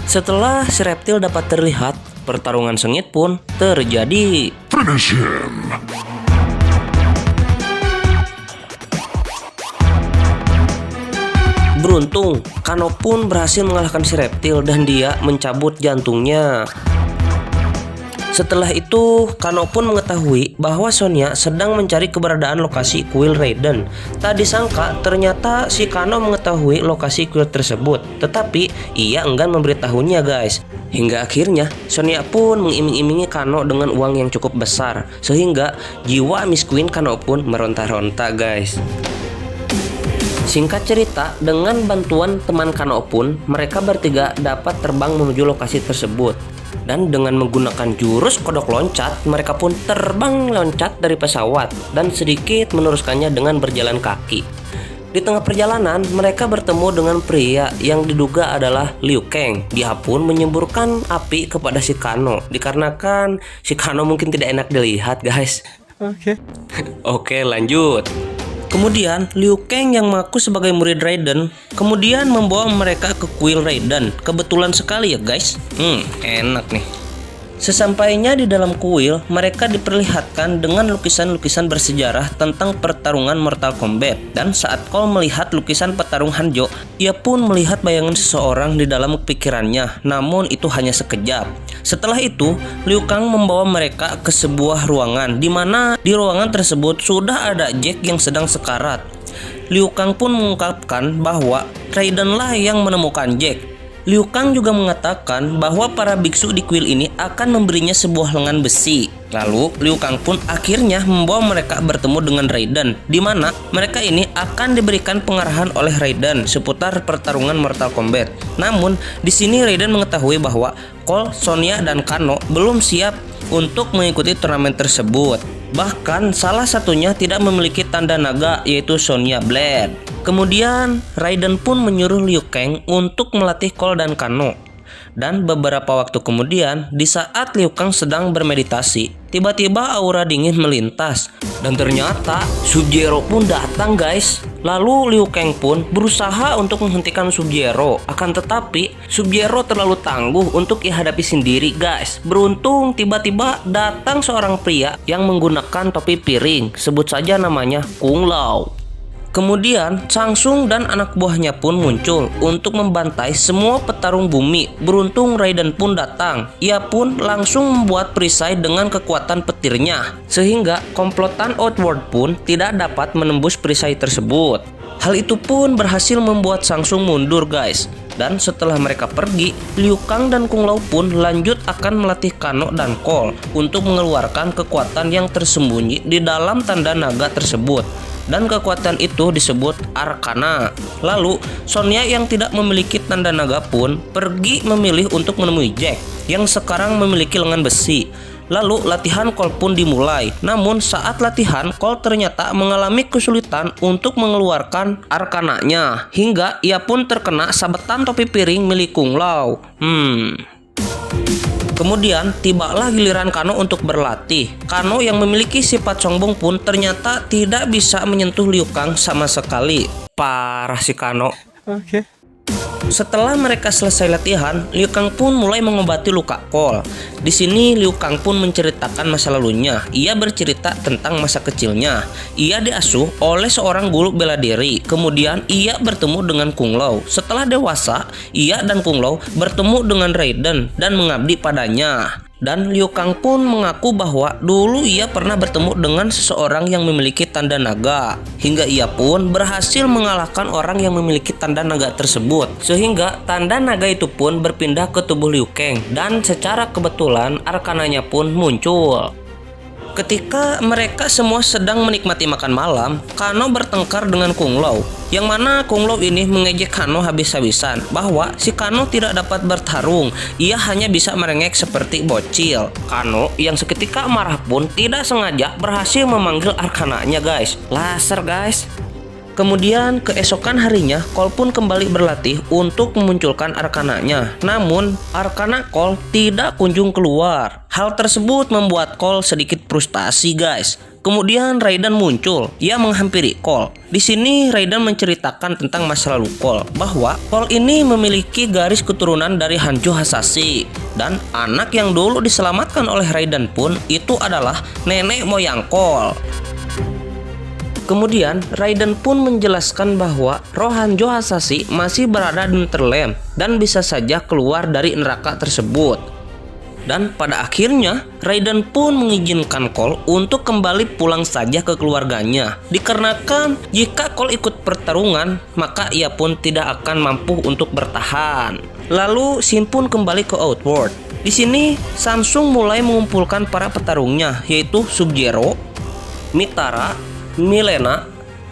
Setelah si reptil dapat terlihat, pertarungan sengit pun terjadi. Finish him! Beruntung, Kano pun berhasil mengalahkan si reptil dan dia mencabut jantungnya. Setelah itu, Kano pun mengetahui bahwa Sonya sedang mencari keberadaan lokasi kuil Raiden. Tak disangka, ternyata si Kano mengetahui lokasi kuil tersebut, tetapi ia enggan memberitahunya guys. Hingga akhirnya, Sonya pun mengiming-imingi Kano dengan uang yang cukup besar, sehingga jiwa Miss Queen Kano pun meronta-ronta guys. Singkat cerita, dengan bantuan teman Kano pun, mereka bertiga dapat terbang menuju lokasi tersebut. Dan dengan menggunakan jurus kodok loncat, mereka pun terbang loncat dari pesawat dan sedikit meneruskannya dengan berjalan kaki. Di tengah perjalanan, mereka bertemu dengan pria yang diduga adalah Liu Kang. Dia pun menyemburkan api kepada si Kano, dikarenakan si Kano mungkin tidak enak dilihat guys. Oke, lanjut. Kemudian Liu Kang yang mengaku sebagai murid Raiden kemudian membawa mereka ke kuil Raiden. Kebetulan sekali ya guys. Enak nih. Sesampainya di dalam kuil, mereka diperlihatkan dengan lukisan-lukisan bersejarah tentang pertarungan Mortal Kombat. Dan saat Cole melihat lukisan petarung Hanjo, ia pun melihat bayangan seseorang di dalam pikirannya. Namun itu hanya sekejap. Setelah itu, Liu Kang membawa mereka ke sebuah ruangan, di mana di ruangan tersebut sudah ada Jack yang sedang sekarat. Liu Kang pun mengungkapkan bahwa Raiden lah yang menemukan Jack. Liu Kang juga mengatakan bahwa para biksu di kuil ini akan memberinya sebuah lengan besi. Lalu Liu Kang pun akhirnya membawa mereka bertemu dengan Raiden, di mana mereka ini akan diberikan pengarahan oleh Raiden seputar pertarungan Mortal Kombat. Namun di sini Raiden mengetahui bahwa Cole, Sonya, dan Kano belum siap untuk mengikuti turnamen tersebut. Bahkan salah satunya tidak memiliki tanda naga, yaitu Sonya Blade. Kemudian Raiden pun menyuruh Liu Kang untuk melatih Cole dan Kano. Dan beberapa waktu kemudian, di saat Liu Kang sedang bermeditasi, tiba-tiba aura dingin melintas. Dan ternyata Sub-Zero pun datang guys. Lalu Liu Kang pun berusaha untuk menghentikan Sub-Zero. Akan tetapi Sub-Zero terlalu tangguh untuk dihadapi sendiri guys. Beruntung tiba-tiba datang seorang pria yang menggunakan topi piring. Sebut saja namanya Kung Lao. Kemudian Changsung dan anak buahnya pun muncul untuk membantai semua petarung bumi. Beruntung Raiden pun datang. Ia pun langsung membuat perisai dengan kekuatan petirnya, sehingga komplotan Outworld pun tidak dapat menembus perisai tersebut. Hal itu pun berhasil membuat Changsung mundur guys. Dan setelah mereka pergi, Liu Kang dan Kung Lao pun lanjut akan melatih Kano dan Cole untuk mengeluarkan kekuatan yang tersembunyi di dalam tanda naga tersebut. Dan kekuatan itu disebut Arcana. Lalu Sonya yang tidak memiliki tanda naga pun pergi memilih untuk menemui Jack yang sekarang memiliki lengan besi. Lalu latihan Cole pun dimulai. Namun saat latihan, Cole ternyata mengalami kesulitan untuk mengeluarkan Arcananya, hingga ia pun terkena sabetan topi piring milik Kung Lao. Kemudian tibalah giliran Kano untuk berlatih. Kano yang memiliki sifat sombong pun ternyata tidak bisa menyentuh Liu Kang sama sekali. Parah si Kano. Setelah mereka selesai latihan, Liu Kang pun mulai mengobati luka Cole. Di sini Liu Kang pun menceritakan masa lalunya. Ia bercerita tentang masa kecilnya. Ia diasuh oleh seorang guru bela diri. Kemudian ia bertemu dengan Kung Lao. Setelah dewasa, ia dan Kung Lao bertemu dengan Raiden dan mengabdi padanya. Dan Liu Kang pun mengaku bahwa dulu ia pernah bertemu dengan seseorang yang memiliki tanda naga, hingga ia pun berhasil mengalahkan orang yang memiliki tanda naga tersebut, sehingga tanda naga itu pun berpindah ke tubuh Liu Kang, dan secara kebetulan Arcananya pun muncul. Ketika mereka semua sedang menikmati makan malam, Kano bertengkar dengan Kung Lao, yang mana Kung Lao ini mengejek Kano habis-habisan bahwa si Kano tidak dapat bertarung, ia hanya bisa merengek seperti bocil. Kano yang seketika marah pun tidak sengaja berhasil memanggil Arcananya guys. Laser guys. Kemudian keesokan harinya, Cole pun kembali berlatih untuk memunculkan Arcananya. Namun Arcana Cole tidak kunjung keluar. Hal tersebut membuat Cole sedikit frustasi guys. Kemudian Raiden muncul. Ia menghampiri Cole. Di sini Raiden menceritakan tentang masa lalu Cole, bahwa Cole ini memiliki garis keturunan dari Hanjo Hasashi, dan anak yang dulu diselamatkan oleh Raiden pun itu adalah nenek moyang Cole. Kemudian Raiden pun menjelaskan bahwa roh Hanjo Hasashi masih berada di Neverland dan bisa saja keluar dari neraka tersebut. Dan pada akhirnya Raiden pun mengizinkan Cole untuk kembali pulang saja ke keluarganya, dikarenakan jika Cole ikut pertarungan maka ia pun tidak akan mampu untuk bertahan. Lalu Shin pun kembali ke Outworld. Di sini Samsung mulai mengumpulkan para petarungnya, yaitu Sub-Zero, Mitara, Milena,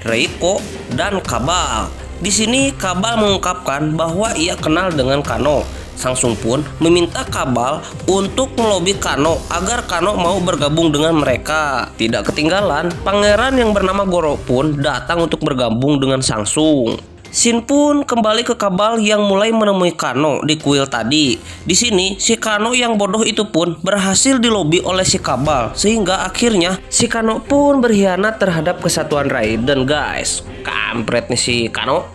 Reiko, dan Kabal. Di sini Kabal mengungkapkan bahwa ia kenal dengan Kano. Samsung pun meminta Kabal untuk melobi Kano agar Kano mau bergabung dengan mereka. Tidak ketinggalan, pangeran yang bernama Goro pun datang untuk bergabung dengan Samsung. Shin pun kembali ke Kabal yang mulai menemui Kano di kuil tadi. Di sini si Kano yang bodoh itu pun berhasil dilobi oleh si Kabal, sehingga akhirnya si Kano pun berkhianat terhadap kesatuan Raiden, guys. Kampret nih si Kano.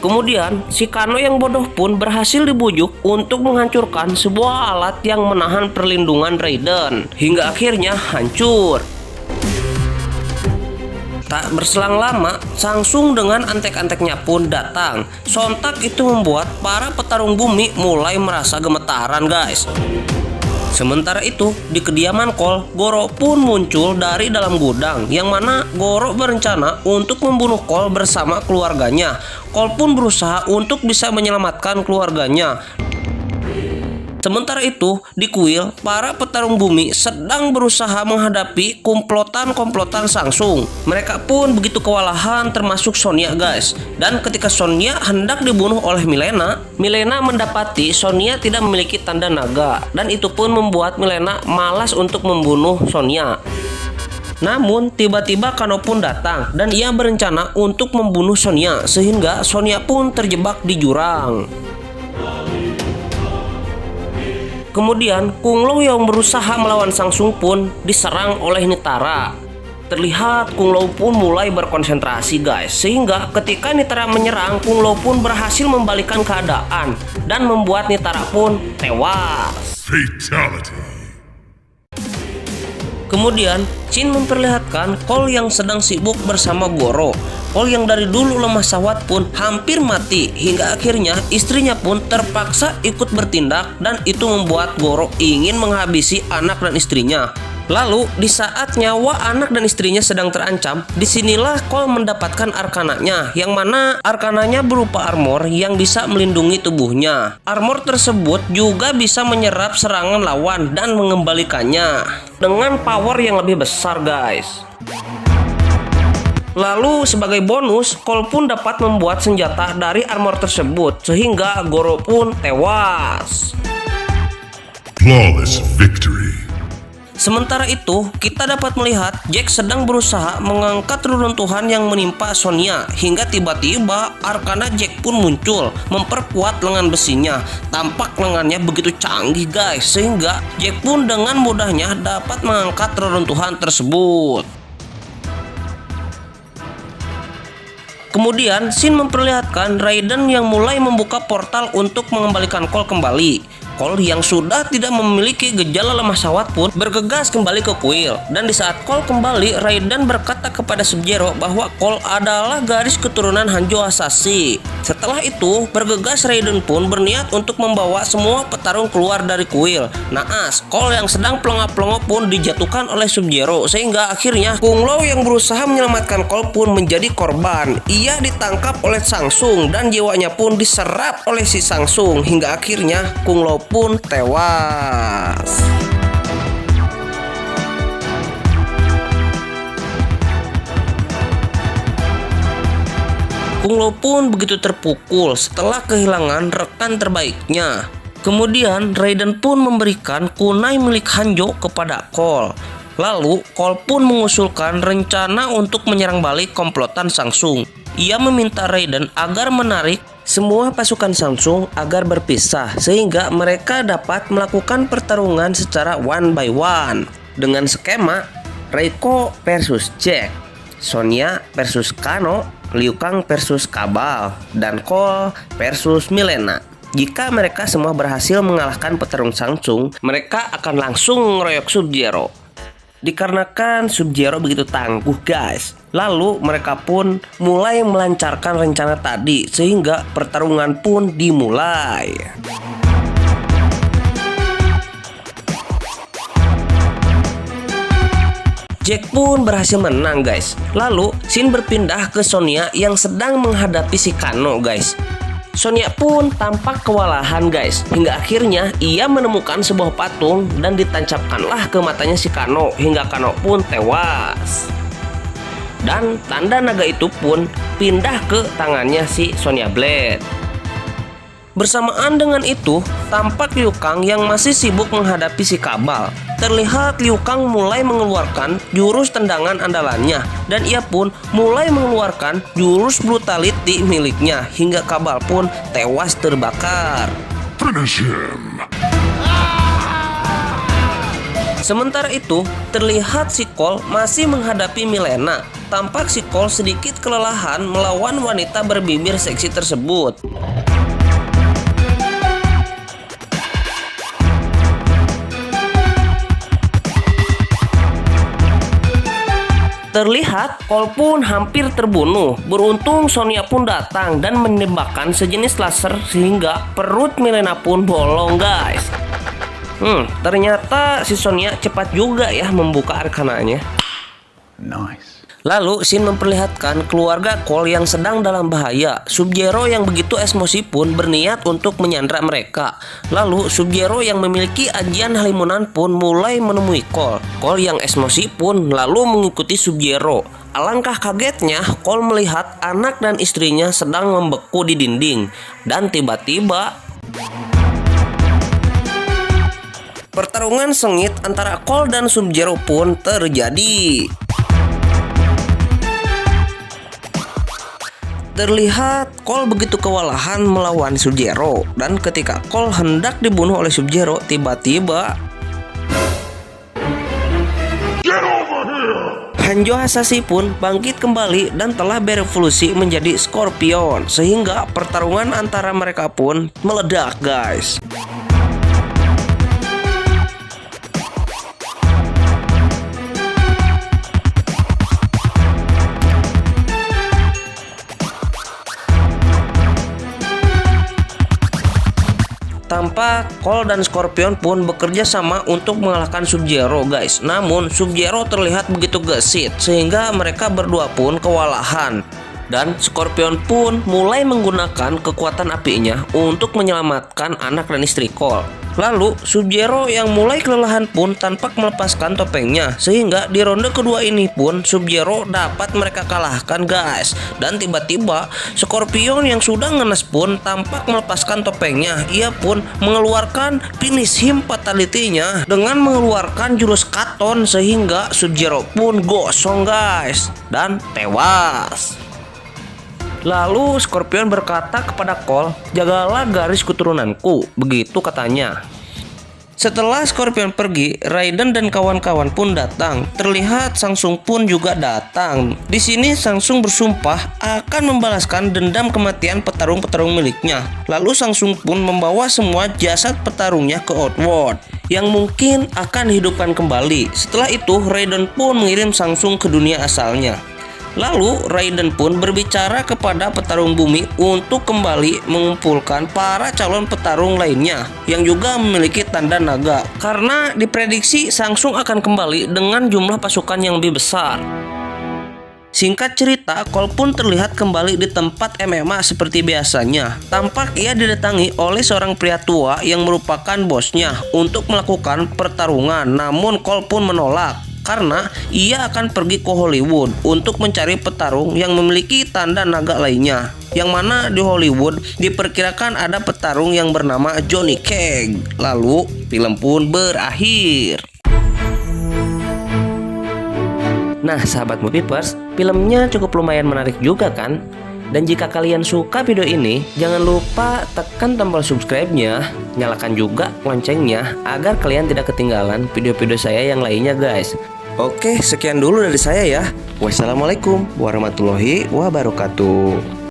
Kemudian si Kano yang bodoh pun berhasil dibujuk untuk menghancurkan sebuah alat yang menahan perlindungan Raiden, hingga akhirnya hancur. Tak berselang lama, Samsung dengan antek-anteknya pun datang. Sontak itu membuat para petarung bumi mulai merasa gemetaran, guys. Sementara itu, di kediaman Cole, Goro pun muncul dari dalam gudang, yang mana Goro berencana untuk membunuh Cole bersama keluarganya. Cole pun berusaha untuk bisa menyelamatkan keluarganya. Sementara itu, di kuil, para petarung bumi sedang berusaha menghadapi komplotan-komplotan Samsung. Mereka pun begitu kewalahan, termasuk Sonya, guys. Dan ketika Sonya hendak dibunuh oleh Milena, Milena mendapati Sonya tidak memiliki tanda naga, dan itu pun membuat Milena malas untuk membunuh Sonya. Namun tiba-tiba Kano pun datang dan ia berencana untuk membunuh Sonya, sehingga Sonya pun terjebak di jurang. Kemudian Kung Lao yang berusaha melawan Samsung pun diserang oleh Nitara. Terlihat Kung Lao pun mulai berkonsentrasi, guys, sehingga ketika Nitara menyerang, Kung Lao pun berhasil membalikkan keadaan dan membuat Nitara pun tewas. Fatality. Kemudian Shin memperlihatkan Cole yang sedang sibuk bersama Goro. Cole yang dari dulu lemah sawat pun hampir mati, hingga akhirnya istrinya pun terpaksa ikut bertindak, dan itu membuat Goro ingin menghabisi anak dan istrinya. Lalu di saat nyawa anak dan istrinya sedang terancam, disinilah Cole mendapatkan arkananya, yang mana arkananya berupa armor yang bisa melindungi tubuhnya. Armor tersebut juga bisa menyerap serangan lawan dan mengembalikannya dengan power yang lebih besar, guys. Lalu sebagai bonus, Cole pun dapat membuat senjata dari armor tersebut, sehingga Goro pun tewas. Flawless victory. Sementara itu, kita dapat melihat Jack sedang berusaha mengangkat reruntuhan yang menimpa Sonya, hingga tiba-tiba arkana Jack pun muncul, memperkuat lengan besinya. Tampak lengannya begitu canggih, guys, sehingga Jack pun dengan mudahnya dapat mengangkat reruntuhan tersebut. Kemudian Shin memperlihatkan Raiden yang mulai membuka portal untuk mengembalikan Cole kembali. Cole yang sudah tidak memiliki gejala lemah sawat pun bergegas kembali ke kuil. Dan di saat Cole kembali, Raiden berkata kepada Sub-Zero bahwa Cole adalah garis keturunan Hanjo Hasashi. Setelah itu, bergegas Raiden pun berniat untuk membawa semua petarung keluar dari kuil. Naas, Cole yang sedang pelongo-pelongo pun dijatuhkan oleh Sub-Zero, sehingga akhirnya Kung Lao yang berusaha menyelamatkan Cole pun menjadi korban. Ia ditangkap oleh Samsung dan jiwanya pun diserap oleh si Samsung, hingga akhirnya Kung Lao pun tewas. Kung Lao pun begitu terpukul setelah kehilangan rekan terbaiknya. Kemudian Raiden pun memberikan kunai milik Hanjo kepada Cole. Lalu Cole pun mengusulkan rencana untuk menyerang balik komplotan Samsung. Ia meminta Raiden agar menarik semua pasukan Samsung agar berpisah, sehingga mereka dapat melakukan pertarungan secara one by one. Dengan skema, Reiko versus Jack, Sonya versus Kano, Liu Kang versus Kabal, dan Cole versus Mileena. Jika mereka semua berhasil mengalahkan petarung Shang Tsung, mereka akan langsung ngeroyok Sub-Zero. Dikarenakan Sub-Zero begitu tangguh guys, lalu mereka pun mulai melancarkan rencana tadi sehingga pertarungan pun dimulai. Jack pun berhasil menang guys. Lalu Shin berpindah ke Sonya yang sedang menghadapi si Kano guys. Sonya pun tampak kewalahan guys, hingga akhirnya ia menemukan sebuah patung dan ditancapkanlah ke matanya si Kano hingga Kano pun tewas. Dan tanda naga itu pun pindah ke tangannya si Sonya Blade. Bersamaan dengan itu, tampak Liu Kang yang masih sibuk menghadapi si Kabal. Terlihat Liu Kang mulai mengeluarkan jurus tendangan andalannya, dan ia pun mulai mengeluarkan jurus brutality miliknya hingga Kabal pun tewas terbakar. Finish him. Sementara itu, terlihat si Cole masih menghadapi Mileena. Tampak si Cole sedikit kelelahan melawan wanita berbibir seksi tersebut. Terlihat Cole pun hampir terbunuh. Beruntung Sonya pun datang dan menembakkan sejenis laser sehingga perut Mileena pun bolong guys. Ternyata si Sonya cepat juga ya membuka arkananya. Nice. Lalu Shin memperlihatkan keluarga Cole yang sedang dalam bahaya. Sub-Zero yang begitu emosi pun berniat untuk menyandra mereka. Lalu Sub-Zero yang memiliki ajian halimunan pun mulai menemui Cole. Cole yang emosi pun lalu mengikuti Sub-Zero. Alangkah kagetnya Cole melihat anak dan istrinya sedang membeku di dinding. Dan tiba-tiba pertarungan sengit antara Cole dan Sub-Zero pun terjadi. Terlihat Cole begitu kewalahan melawan Sub-Zero, dan ketika Cole hendak dibunuh oleh Sub-Zero, tiba-tiba Hanjo Hasashi pun bangkit kembali dan telah berevolusi menjadi Scorpion, sehingga pertarungan antara mereka pun meledak guys. Tampak Cole dan Scorpion pun bekerja sama untuk mengalahkan Sub-Zero guys. Namun Sub-Zero terlihat begitu gesit sehingga mereka berdua pun kewalahan. Dan Scorpion pun mulai menggunakan kekuatan apinya untuk menyelamatkan anak dan istri Cole. Lalu Sub-Zero yang mulai kelelahan pun tampak melepaskan topengnya, sehingga di ronde kedua ini pun Sub-Zero dapat mereka kalahkan guys. Dan tiba-tiba Scorpion yang sudah ngenes pun tampak melepaskan topengnya. Ia pun mengeluarkan finish him fatality-nya dengan mengeluarkan jurus Katon, sehingga Sub-Zero pun gosong guys dan tewas. Lalu Scorpion berkata kepada Cole, "Jagalah garis keturunanku," begitu katanya. Setelah Scorpion pergi, Raiden dan kawan-kawan pun datang. Terlihat Shang Tsung pun juga datang. Di sini Shang Tsung bersumpah akan membalaskan dendam kematian petarung-petarung miliknya. Lalu Shang Tsung pun membawa semua jasad petarungnya ke Outworld yang mungkin akan dihidupkan kembali. Setelah itu Raiden pun mengirim Shang Tsung ke dunia asalnya. Lalu Raiden pun berbicara kepada petarung bumi untuk kembali mengumpulkan para calon petarung lainnya yang juga memiliki tanda naga, karena diprediksi Shang Tsung akan kembali dengan jumlah pasukan yang lebih besar. Singkat cerita, Cole pun terlihat kembali di tempat MMA seperti biasanya. Tampak ia didatangi oleh seorang pria tua yang merupakan bosnya untuk melakukan pertarungan. Namun Cole pun menolak karena ia akan pergi ke Hollywood untuk mencari petarung yang memiliki tanda naga lainnya. Yang mana di Hollywood diperkirakan ada petarung yang bernama Johnny Cage. Lalu film pun berakhir. Nah sahabat Movieverse, filmnya cukup lumayan menarik juga kan? Dan jika kalian suka video ini, jangan lupa tekan tombol subscribe-nya, nyalakan juga loncengnya agar kalian tidak ketinggalan video-video saya yang lainnya guys. Oke, sekian dulu dari saya ya. Wassalamualaikum warahmatullahi wabarakatuh.